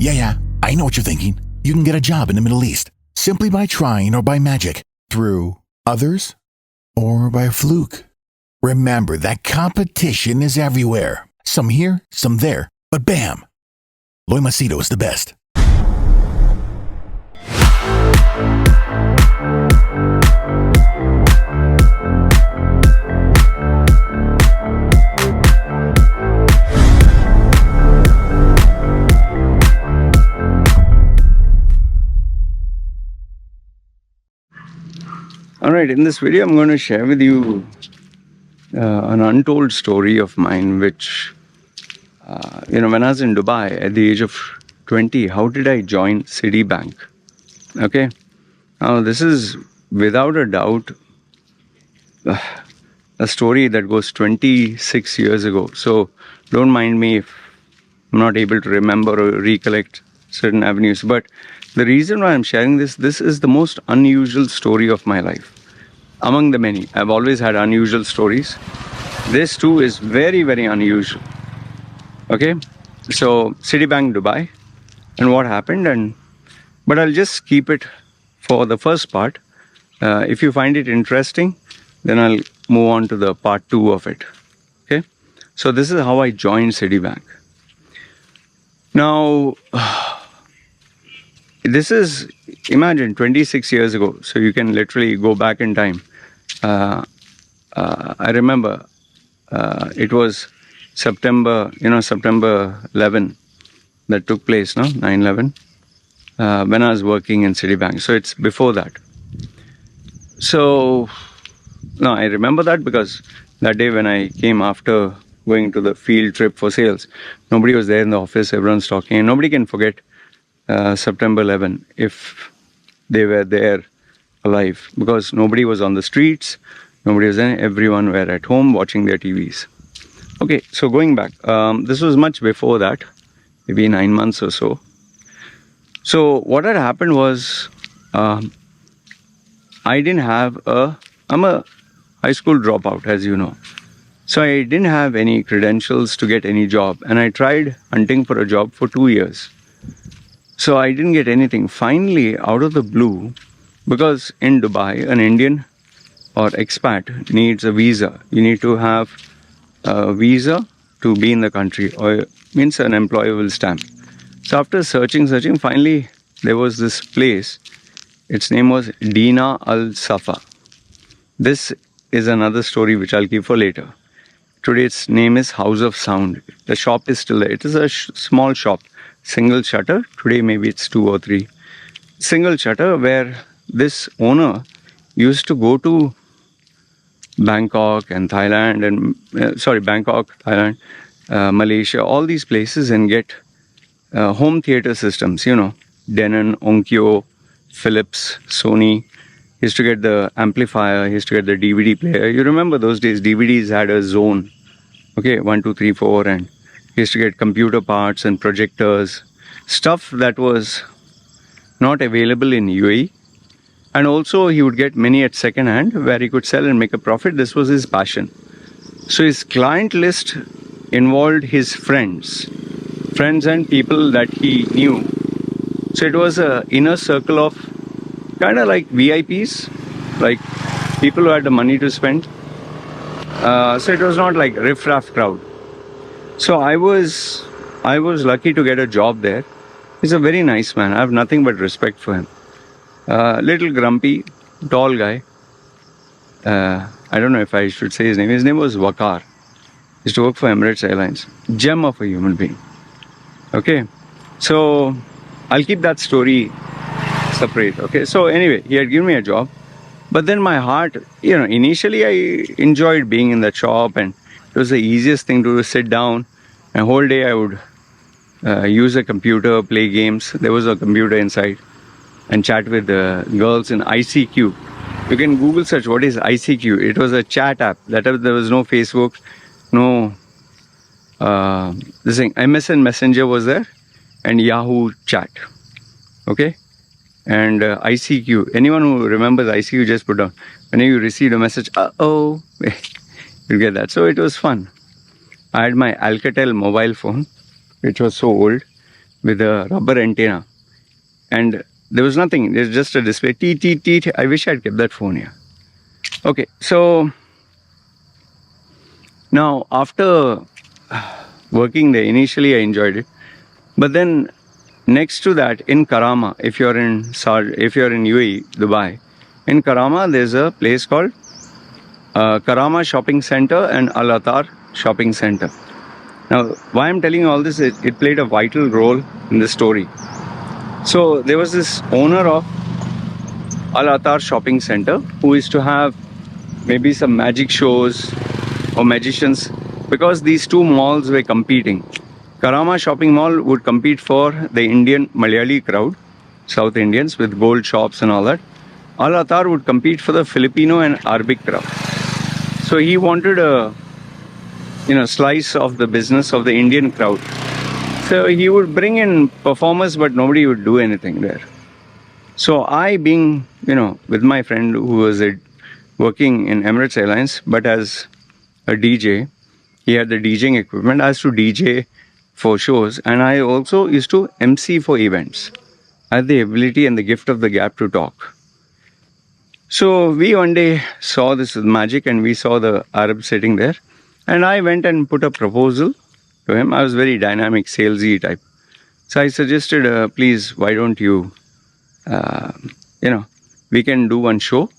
Yeah, I know what you're thinking. You can get a job in the Middle East simply by trying or by magic, through others, or by fluke. Remember that competition is everywhere. Some here, some there, but bam! Loy Machedo is the best. Alright, in this video I'm going to share with you an untold story of mine which, when I was in Dubai at the age of 20, how did I join Citibank? Okay, now this is without a doubt a story that goes 26 years ago, so don't mind me if I'm not able to remember or recollect certain avenues, but the reason why I'm sharing this is the most unusual story of my life. Among the many, I've always had unusual stories. This too is very, very unusual. Okay, so Citibank Dubai and what happened, but I'll just keep it for the first part. If you find it interesting, then I'll move on to the part 2 of it. Okay, so this is how I joined Citibank. Now, this is, imagine, 26 years ago, so you can literally go back in time. I remember it was September 11 that took place, no? 9/11, when I was working in Citibank. So it's before that. So, now I remember that because that day when I came after going to the field trip for sales, nobody was there in the office, everyone's talking, and nobody can forget September 11 if they were there alive, because nobody was on the streets, nobody was there, everyone were at home watching their TVs. Okay, so going back, this was much before that, maybe 9 months or so. So what had happened was, I'm a high school dropout, as you know. So I didn't have any credentials to get any job, and I tried hunting for a job for 2 years. So I didn't get anything. Finally, out of the blue, because in Dubai, an Indian or expat needs a visa. You need to have a visa to be in the country, or means an employer will stamp. So after searching, finally there was this place. Its name was Dina Al Safa. This is another story which I'll keep for later. Today its name is House of Sound. The shop is still there. It is a small shop, single shutter. Today maybe it's 2 or 3. Single shutter, where this owner used to go to Bangkok, Thailand, Malaysia, all these places, and get home theater systems, Denon, Onkyo, Philips, Sony. He used to get the amplifier, he used to get the DVD player. You remember those days, DVDs had a zone. Okay, 1, 2, 3, 4, and he used to get computer parts and projectors, stuff that was not available in UAE. And also he would get many at second hand where he could sell and make a profit. This was his passion. So his client list involved his friends and people that he knew. So it was an inner circle of kind of like VIPs, like people who had the money to spend. So it was not like riff-raff crowd. So I was lucky to get a job there. He's a very nice man. I have nothing but respect for him. Little grumpy, tall guy. I don't know if I should say his name. His name was Wakar. He used to work for Emirates Airlines. Gem of a human being. Okay, so I'll keep that story separate. Okay, so anyway, he had given me a job, but then my heart, initially I enjoyed being in that shop, and it was the easiest thing to do, sit down, and whole day I would use a computer, play games. There was a computer inside, and chat with the girls in ICQ. You can Google search what is ICQ. It was a chat app. There was no Facebook, no MSN Messenger was there, and Yahoo Chat. Okay, and ICQ. Anyone who remembers ICQ, just put down. Whenever you received a message, you get that. So it was fun. I had my Alcatel mobile phone, which was so old. with a rubber antenna. And there was nothing. There's just a display. Teet, teet, teet. I wish I'd kept that phone here. Okay, so now after working there, initially I enjoyed it. But then next to that, in Karama, if you're in UAE, Dubai, in Karama there's a place called Karama Shopping Center and Al Attar Shopping Center. Now, why I'm telling you all this, it played a vital role in the story. So there was this owner of Al Attar Shopping Center who used to have maybe some magic shows or magicians, because these two malls were competing. Karama Shopping Mall would compete for the Indian Malayali crowd, South Indians with gold shops and all that. Al Attar would compete for the Filipino and Arabic crowd. So he wanted a slice of the business of the Indian crowd. So he would bring in performers, but nobody would do anything there. So I, being, with my friend who was working in Emirates Airlines, but as a DJ, he had the DJing equipment. I used to DJ for shows, and I also used to MC for events. I had the ability and the gift of the gab to talk. So we one day saw this magic, and we saw the Arab sitting there. And I went and put a proposal to him. I was very dynamic, salesy type. So I suggested, please, why don't you, we can do one show.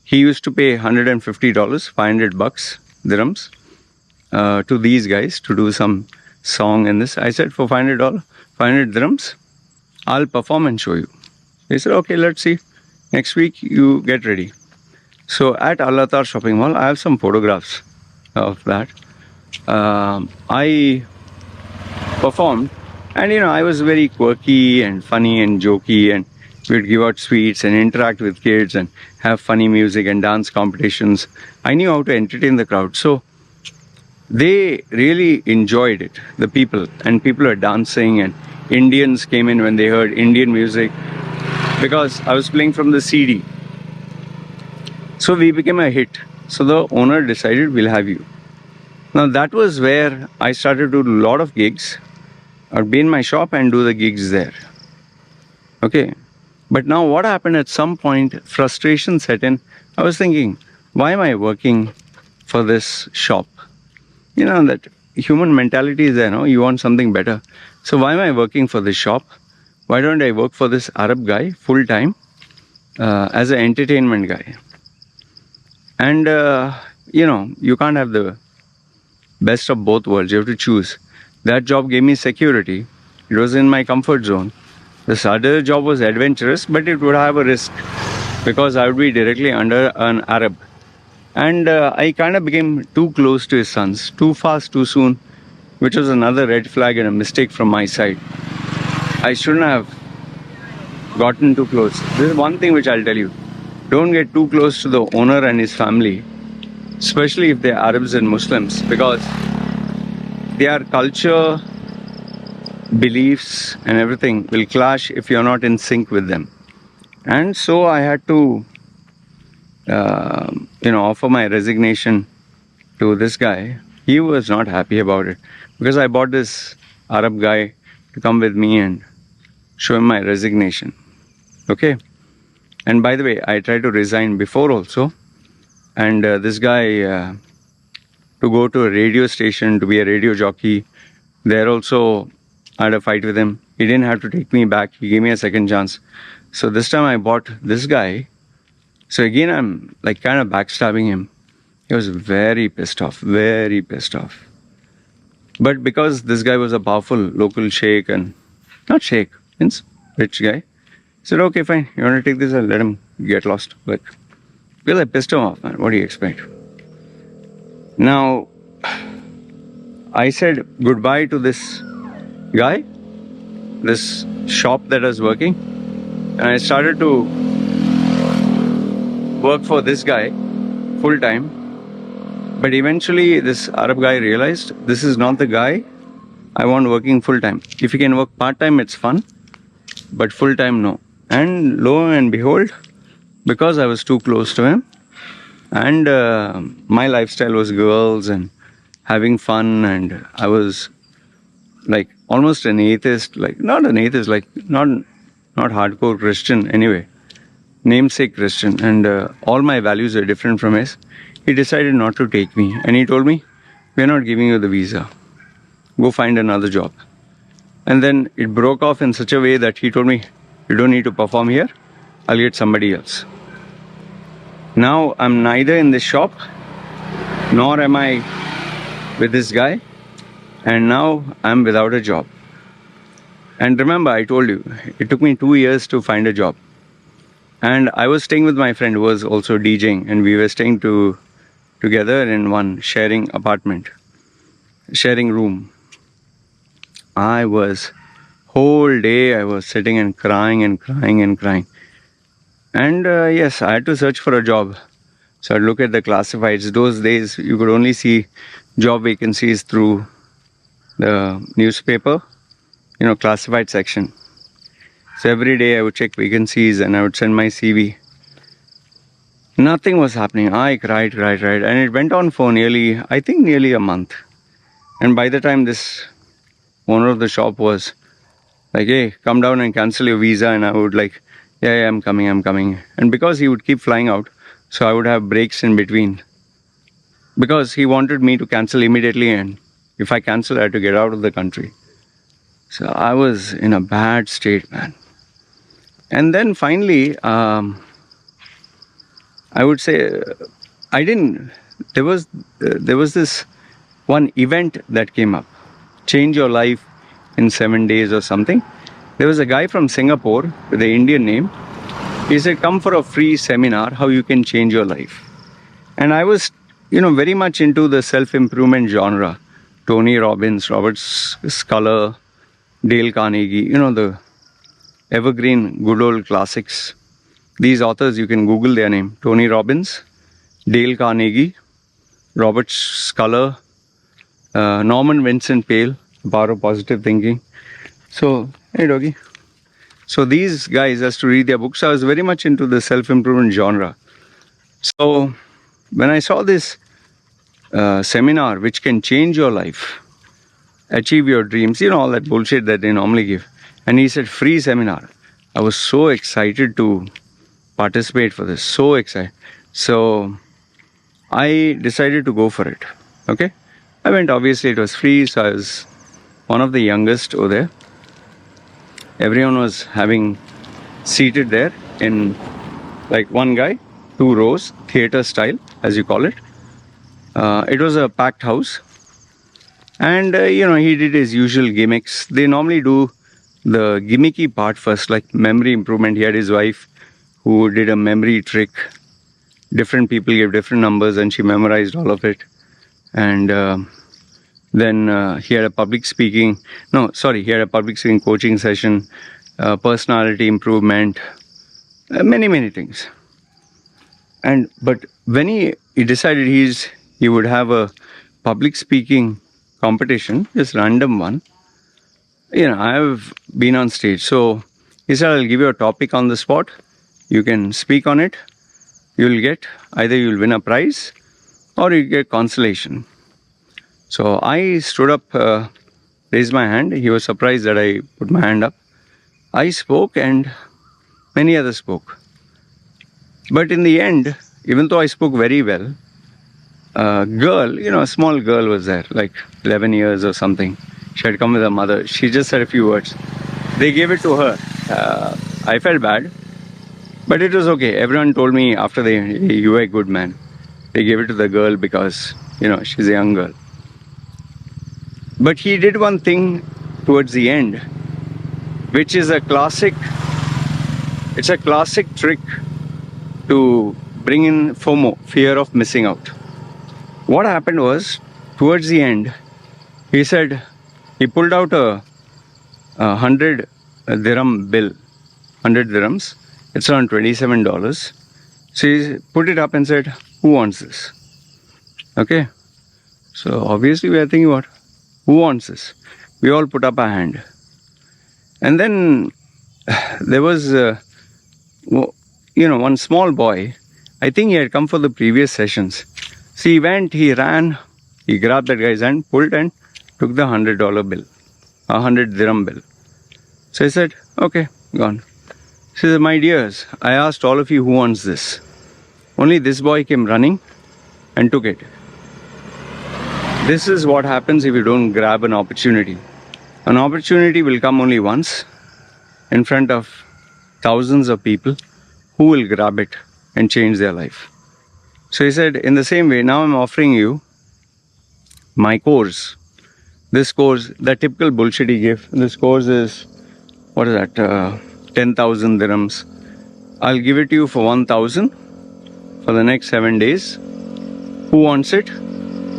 He used to pay $150, $500 dirhams, to these guys to do some song in this. I said, for $500, 500 dirhams, I'll perform and show you. They said, okay, let's see. Next week, you get ready. So at Al Attar Shopping Mall, I have some photographs of that. I performed, and I was very quirky and funny and jokey, and we'd give out sweets and interact with kids and have funny music and dance competitions. I knew how to entertain the crowd. So they really enjoyed it, the people, and people were dancing, and Indians came in when they heard Indian music, because I was playing from the CD. So we became a hit. So the owner decided, we'll have you. Now that was where I started to do a lot of gigs. I'd be in my shop and do the gigs there. Okay. But now what happened, at some point, frustration set in. I was thinking, why am I working for this shop? That human mentality is there, no? You want something better. So why am I working for this shop? Why don't I work for this Arab guy full time as an entertainment guy? And, you can't have the best of both worlds. You have to choose. That job gave me security. It was in my comfort zone. This other job was adventurous, but it would have a risk, because I would be directly under an Arab. And I kind of became too close to his sons, too fast, too soon, which was another red flag and a mistake from my side. I shouldn't have gotten too close. This is one thing which I'll tell you. Don't get too close to the owner and his family, especially if they're Arabs and Muslims, because their culture, beliefs and everything will clash if you're not in sync with them. And so I had to offer my resignation to this guy. He was not happy about it, because I bought this Arab guy to come with me and show him my resignation. Okay. And by the way, I tried to resign before also. And this guy, to go to a radio station, to be a radio jockey, there also I had a fight with him. He didn't have to take me back. He gave me a second chance. So this time I bought this guy. So again, I'm like kind of backstabbing him. He was very pissed off, very pissed off. But because this guy was a powerful local sheikh, and not sheikh, means rich guy, I said, okay, fine. You want to take this? I'll let him get lost. But because I pissed him off, man. What do you expect? Now, I said goodbye to this guy, this shop that I was working, and I started to work for this guy full time. But eventually this Arab guy realized, this is not the guy I want working full time. If you can work part time, it's fun, but full time, no. And lo and behold, because I was too close to him, and my lifestyle was girls and having fun, and I was like almost an atheist, like not an atheist, like not hardcore Christian anyway, namesake Christian, and all my values are different from his. He decided not to take me, and he told me, "We're not giving you the visa. Go find another job." And then it broke off in such a way that he told me, "You don't need to perform here. I'll get somebody else." Now I'm neither in this shop, nor am I with this guy, and now I'm without a job. And remember, I told you, it took me 2 years to find a job. And I was staying with my friend who was also DJing, and we were staying together in one sharing apartment, sharing room. Whole day I was sitting and crying and crying and crying. And yes, I had to search for a job. So I'd look at the classifieds. Those days, you could only see job vacancies through the newspaper, classified section. So every day I would check vacancies and I would send my CV. Nothing was happening. I cried. And it went on for nearly a month. And by the time this owner of the shop was like, "Hey, come down and cancel your visa," and I would like, yeah, I'm coming. And because he would keep flying out, so I would have breaks in between. Because he wanted me to cancel immediately, and if I cancel, I had to get out of the country. So I was in a bad state, man. And then finally, I would say, there was this one event that came up, Change Your Life in 7 days or something. There was a guy from Singapore with an Indian name. He said, "Come for a free seminar, how you can change your life." And I was, very much into the self-improvement genre. Tony Robbins, Robert Sculler, Dale Carnegie, the evergreen good old classics. These authors, you can Google their name. Tony Robbins, Dale Carnegie, Robert Sculler, Norman Vincent Peale, The Power of Positive Thinking. So, hey doggy. So these guys, as to read their books, I was very much into the self-improvement genre. So when I saw this seminar, which can change your life, achieve your dreams, all that bullshit that they normally give. And he said, free seminar. I was so excited to participate for this, so excited. So I decided to go for it. Okay. I went, obviously it was free, so I was one of the youngest over there. Everyone was having seated there in like one guy, 2 rows, theater style, as you call it. It was a packed house. And, he did his usual gimmicks. They normally do the gimmicky part first, like memory improvement. He had his wife who did a memory trick. Different people gave different numbers and she memorized all of it. And then he had a public speaking coaching session, personality improvement, many things. But when he decided he would have a public speaking competition, just random one. I have been on stage. So he said, I'll give you a topic on the spot. You can speak on it. Either you'll win a prize or you get consolation. So I stood up, raised my hand. He was surprised that I put my hand up. I spoke and many others spoke. But in the end, even though I spoke very well, a girl, a small girl was there, like 11 years or something. She had come with her mother. She just said a few words. They gave it to her. I felt bad, but it was okay. Everyone told me after you were a good man. They gave it to the girl because, she's a young girl. But he did one thing towards the end, which is it's a classic trick to bring in FOMO, fear of missing out. What happened was, towards the end, he said, he pulled out a 100 dirham bill, 100 dirhams. It's around $27. So he put it up and said, who wants this? Okay. So obviously we are thinking, what? Who wants this? We all put up our hand. And then there was, one small boy. I think he had come for the previous sessions. So he went, he ran, he grabbed that guy's hand, pulled and took the $100 bill. 100 dirham bill. So I said, okay, gone. She said, my dears, I asked all of you who wants this. Only this boy came running and took it. This is what happens if you don't grab an opportunity. An opportunity will come only once in front of thousands of people who will grab it and change their life. So he said, in the same way, now I'm offering you my course. This course, the typical bullshit he gave, this course is, what is that, 10,000 dirhams. I'll give it to you for 1,000 for the next 7 days. Who wants it?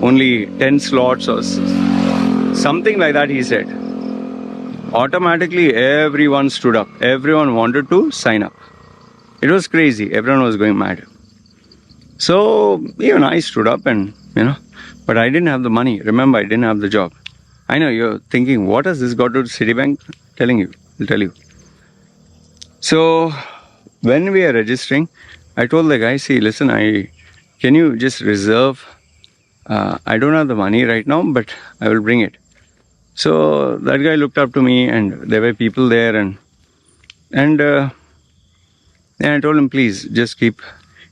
Only 10 slots or something like that, he said. Automatically, everyone stood up. Everyone wanted to sign up. It was crazy. Everyone was going mad. So, even I stood up and, but I didn't have the money. Remember, I didn't have the job. I know you're thinking, what has this got to do with Citibank? I'll tell you. So, when we are registering, I told the guy, see, listen, can you just reserve? I don't have the money right now, but I will bring it. So that guy looked up to me, and there were people there, and I told him, please, just keep.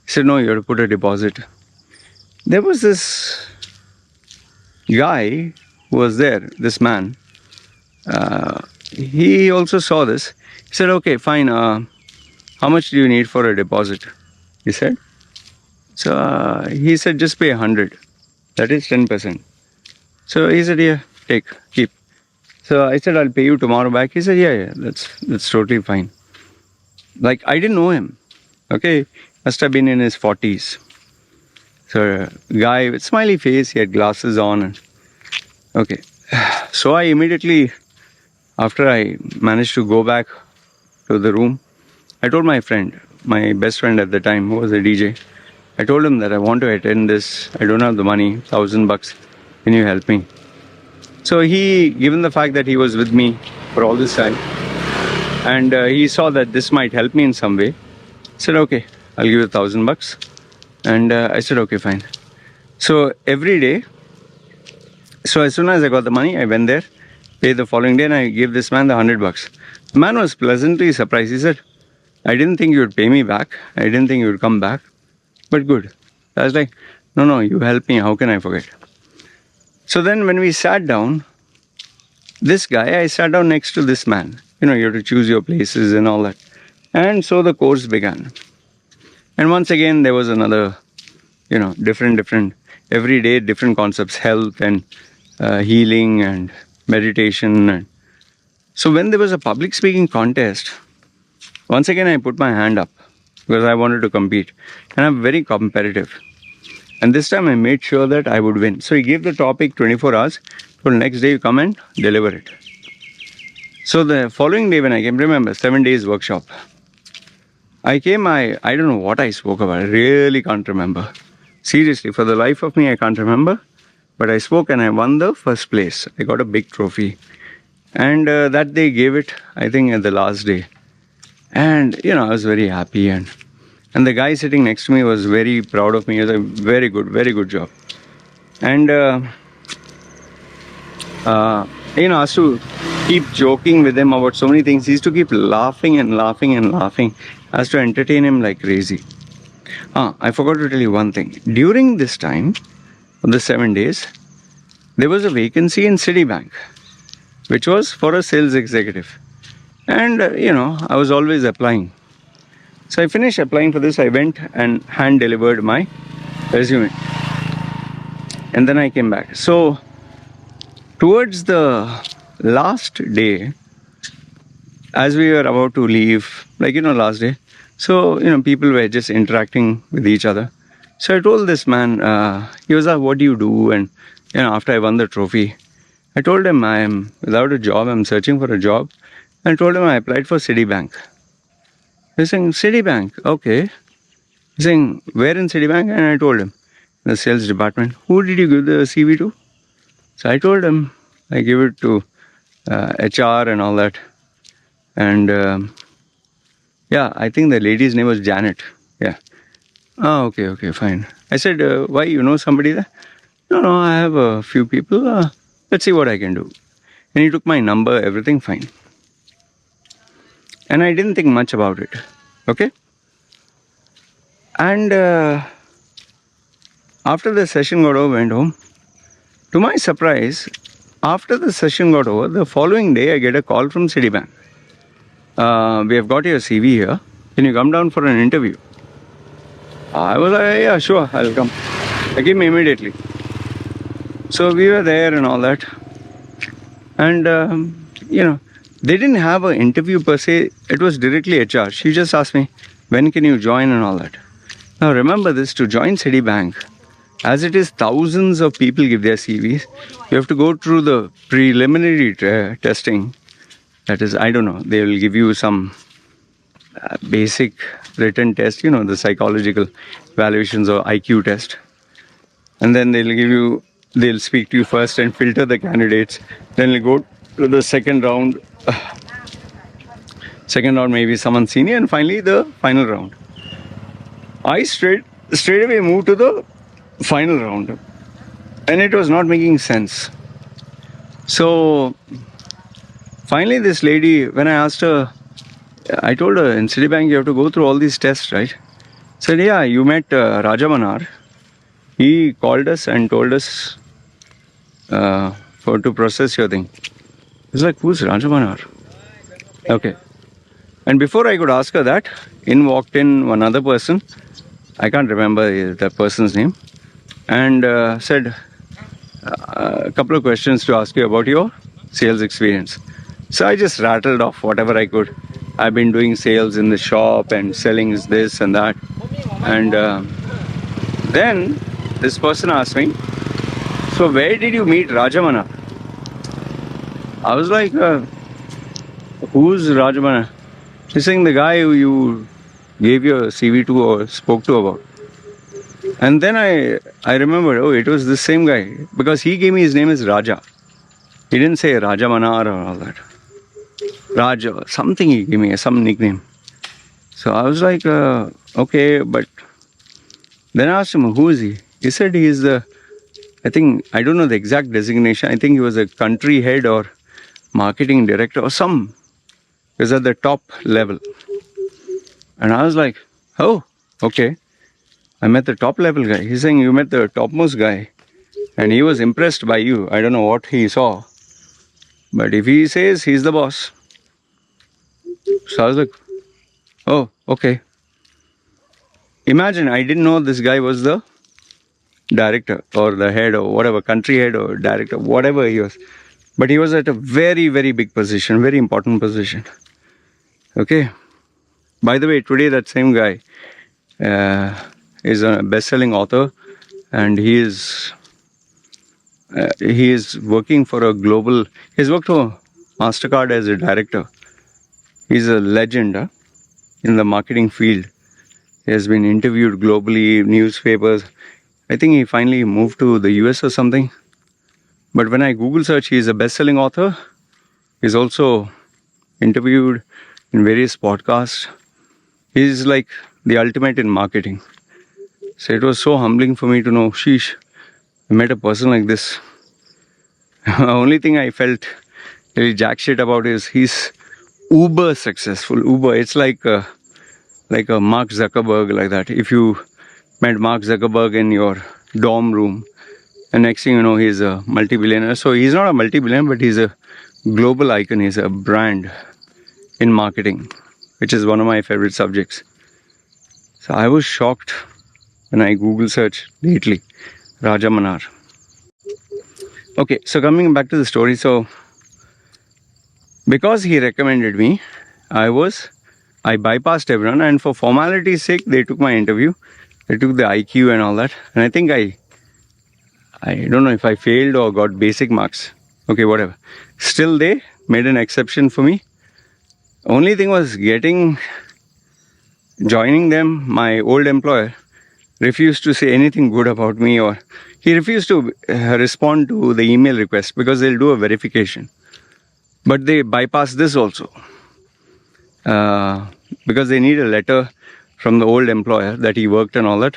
He said, no, you have to put a deposit. There was this guy who was there, this man. He also saw this. He said, okay, fine. How much do you need for a deposit? He said. So he said, just pay 100. That is 10%. So he said, yeah, keep. So I said, I'll pay you tomorrow back. He said, yeah, that's totally fine. Like, I didn't know him. Okay, must have been in his 40s. So guy with smiley face, he had glasses on. Okay, so I immediately, after I managed to go back to the room, I told my friend, my best friend at the time, who was a DJ, I told him that I want to attend this. I don't have the money, $1,000. Can you help me? So he, given the fact that he was with me for all this time, and he saw that this might help me in some way, said, okay, I'll give you $1,000. And I said, okay, fine. So every day, so as soon as I got the money, I went there, paid the following day, and I gave this man the $100. The man was pleasantly surprised. He said, I didn't think you would pay me back. I didn't think you would come back. But good. I was like, no, you helped me. How can I forget? So then when we sat down, this guy, I sat down next to this man. You have to choose your places and all that. And so the course began. And once again, there was another, different, every day, different concepts, health and healing and meditation. And so when there was a public speaking contest, once again, I put my hand up because I wanted to compete. And I'm very competitive. And this time I made sure that I would win. So he gave the topic 24 hours. So next day you come and deliver it. So the following day when I came, remember, 7 days workshop. I came, I don't know what I spoke about. I really can't remember. Seriously, for the life of me, I can't remember. But I spoke and I won the first place. I got a big trophy. And that they gave it, I think, at the last day. And, I was very happy. And the guy sitting next to me was very proud of me. He was like, very good job. And, I used to keep joking with him about so many things. He used to keep laughing and laughing and laughing. I used to entertain him like crazy. I forgot to tell you one thing. During this time, of the 7 days, there was a vacancy in Citibank, which was for a sales executive. And, I was always applying. So I finished applying for this. I went and hand delivered my resume. And then I came back. So towards the last day, as we were about to leave, last day, so, people were just interacting with each other. So I told this man, he was like, what do you do? And, after I won the trophy, I told him I am without a job. I'm searching for a job. And I told him I applied for Citibank. He's saying, Citibank, okay. He's saying, where in Citibank? And I told him, the sales department. Who did you give the CV to? So I told him, I give it to HR and all that. And I think the lady's name was Janet. Yeah. Oh, okay, fine. I said, why, somebody there? No, I have a few people. Let's see what I can do. And he took my number, everything fine. And I didn't think much about it. Okay? And after the session got over, went home. To my surprise, after the session got over, the following day I get a call from Citibank. We have got your CV here. Can you come down for an interview? I was like, yeah, sure, I'll come. I came immediately. So we were there and all that. And, they didn't have an interview per se. It was directly HR. She just asked me, when can you join and all that. Now remember this, to join Citibank, as it is thousands of people give their CVs, you have to go through the preliminary testing. That is, I don't know, they will give you some basic written test, the psychological evaluations or IQ test. And then they'll speak to you first and filter the candidates. Then they'll go to the second round. Second round, maybe someone senior, and finally the final round. I straight away moved to the final round. And it was not making sense. So finally this lady, when I asked her, I told her, in Citibank you have to go through all these tests, right? Said, yeah, you met Raja Manar. He called us and told us to process your thing. It's like, who's Raja Manar? Okay. And before I could ask her that, in walked in one other person. I can't remember the person's name. And said, a couple of questions to ask you about your sales experience. So I just rattled off whatever I could. I've been doing sales in the shop and selling this and that. And then this person asked me, so where did you meet Rajamana? I was like, who's Rajamana? He's saying the guy who you gave your CV to or spoke to about. And then I remembered, oh, it was the same guy, because he gave me his name as Raja. He didn't say Raja Manar or all that. Raja, something he gave me, some nickname. So I was like, okay, but then I asked him, who is he? He said he is I don't know the exact designation. I think he was a country head or marketing director or some. He was at the top level. And I was like, oh, okay. I met the top level guy. He's saying you met the topmost guy. And he was impressed by you. I don't know what he saw. But if he says he's the boss. So I was like, oh, okay. Imagine, I didn't know this guy was the director or the head or whatever, country head or director, whatever he was. But he was at a very, very big position, very important position. Okay. By the way, today that same guy is a best-selling author, and he is working for a global. He's worked for MasterCard as a director. He's a legend in the marketing field. He has been interviewed globally, newspapers. I think he finally moved to the US or something. But when I Google search, he's a best-selling author. He's also interviewed in various podcasts. He's like the ultimate in marketing. So it was so humbling for me to know, sheesh, I met a person like this. The only thing I felt really jack shit about is he's uber successful. Uber, it's like a Mark Zuckerberg, like that. If you met Mark Zuckerberg in your dorm room, and next thing you know, he's a multi-billionaire. So he's not a multi-billionaire, but he's a global icon. He's a brand in marketing, which is one of my favorite subjects. So I was shocked when I Google search lately, Raja Manar. Okay, so coming back to the story. So because he recommended me, I bypassed everyone, and for formality's sake, they took my interview. They took the IQ and all that. And I think I don't know if I failed or got basic marks. Okay, whatever. Still, they made an exception for me. Only thing was joining them, my old employer refused to say anything good about me, or he refused to respond to the email request because they'll do a verification. But they bypassed this also. Because they need a letter from the old employer that he worked and all that.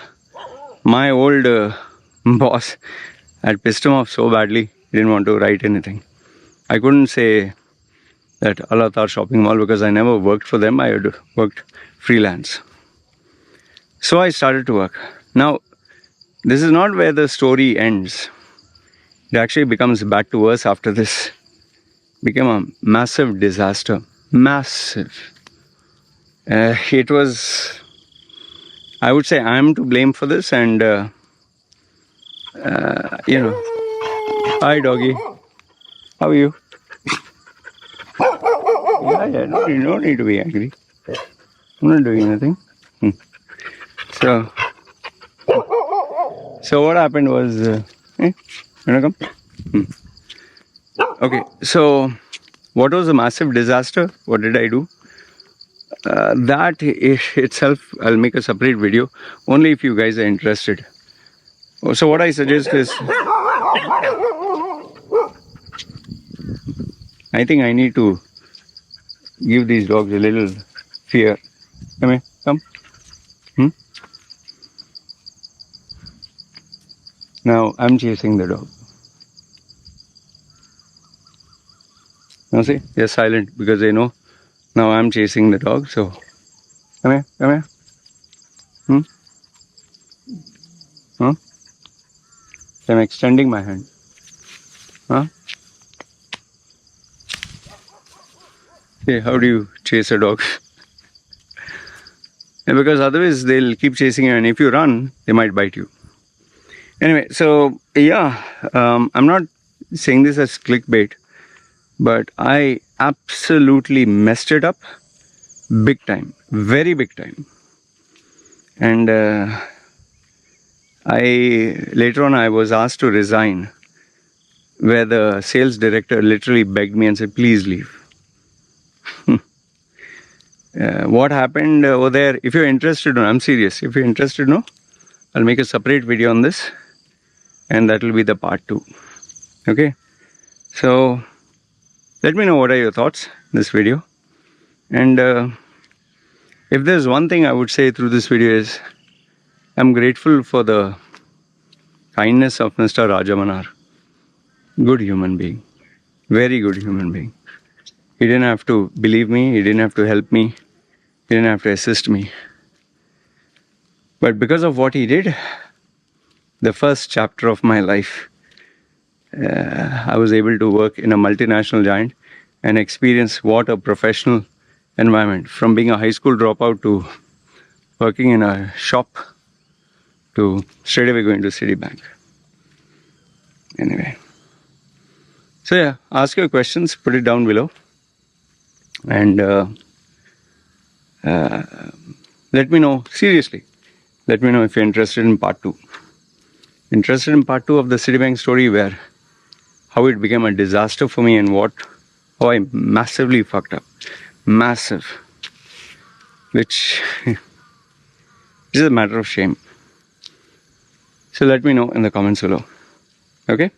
My old boss had pissed him off so badly, he didn't want to write anything. I couldn't say that Alatar Shopping Mall because I never worked for them. I had worked freelance. So I started to work. Now, this is not where the story ends. It actually becomes bad to worse after this. Became a massive disaster. Massive. It was, I would say I'm to blame for this, and hi doggy, how are you? Yeah, no need to be angry. I'm not doing anything. So what happened was, you wanna come? Okay, so what was a massive disaster? What did I do? That itself, I'll make a separate video, only if you guys are interested. So what I suggest is, I think I need to give these dogs a little fear. Come here, come. Now I'm chasing the dog. Now see, they're silent because they know now I'm chasing the dog. So come here, come here. I'm extending my hand. Hey, how do you chase a dog? Because otherwise they'll keep chasing you, and if you run, they might bite you. Anyway, so yeah, I'm not saying this as clickbait, but I absolutely messed it up big time, very big time. And later on I was asked to resign, where the sales director literally begged me and said, please leave. What happened over there, if you're interested, I'm serious, if you're interested, I'll make a separate video on this, and that will be the part 2. Okay, so let me know what are your thoughts in this video. And if there's one thing I would say through this video is, I'm grateful for the kindness of Mr. Rajamanar. Good human being, very good human being. He didn't have to believe me, he didn't have to help me, he didn't have to assist me. But because of what he did, the first chapter of my life, I was able to work in a multinational giant and experience what a professional environment, from being a high school dropout to working in a shop to straight away going to Citibank. Anyway, so yeah, ask your questions, put it down below, and let me know, seriously, let me know if you're interested in part 2. Interested in part 2 of the Citibank story, where how it became a disaster for me and how I massively fucked up. Massive. Which is a matter of shame. So let me know in the comments below. Okay?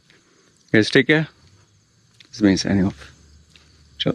Guys, take care. This is me signing off. Ciao.